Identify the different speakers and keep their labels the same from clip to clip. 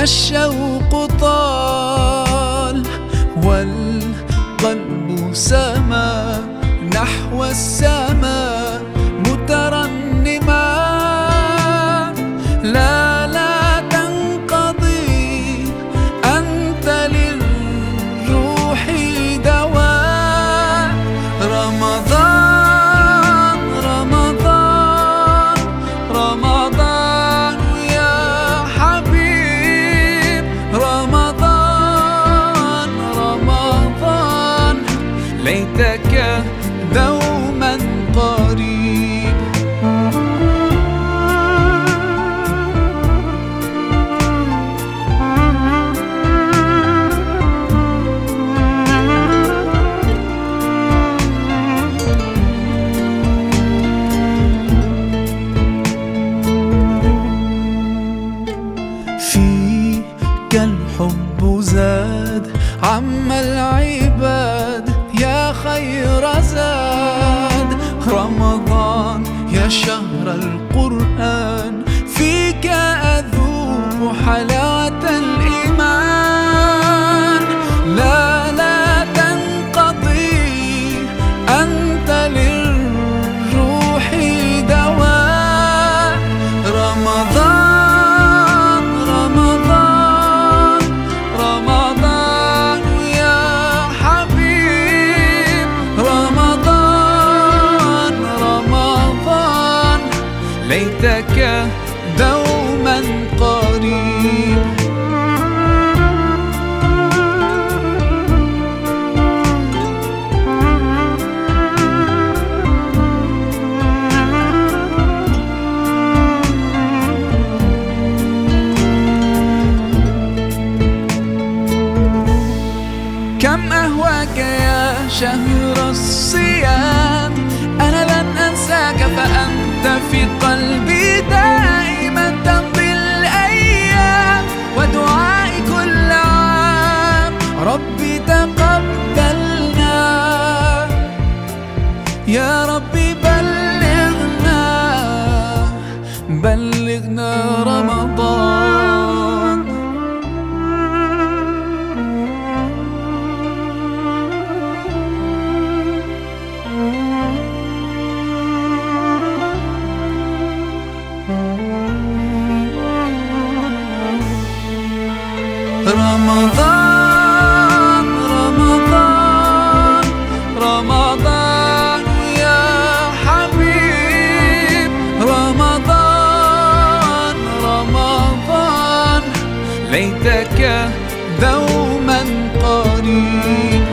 Speaker 1: الشوق طال والقلب سما نحو السماء مترنما. لا تنقضي أنت للروح دواء. رمضان رمضان رمضان يا حبيب. رمضان رمضان ليتك دوما قريب. فيك الحب زاد عم العباد يا خير زاد. رمضان يا شهر القرآن فيك أذوق حلاوة الإيمان. لا تنقضي أنت للروح دواء. رمضان رمضان رمضان يا حبيب. رمضان رمضان ليتك دوما قريب. كم أهواك يا شهر الصيام. أنا لن أنساك فأنت في قلبي دائما. تمضي الأيام ودعائي كل عام ربي تقبلنا. يا ربي بلغنا رمضان. رمضان رمضان رمضان يا حبيب. رمضان رمضان ليتك دوما قريب.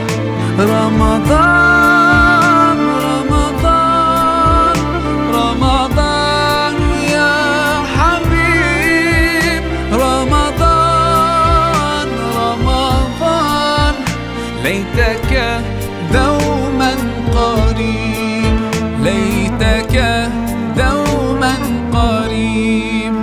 Speaker 1: رمضان رمضان رمضان يا حبيب. رمضان رمضان ليتك دوما قريب. ليتك دوما قريب.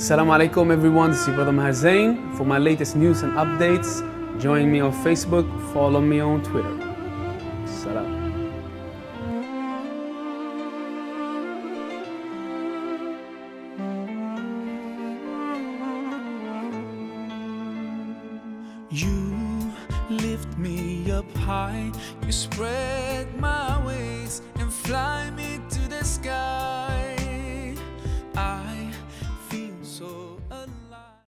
Speaker 2: Assalamu alaikum everyone, this is your brother Maher Zain. For my latest news and updates, join me on Facebook, follow me on Twitter. Salam.
Speaker 1: You lift me up high, you spread my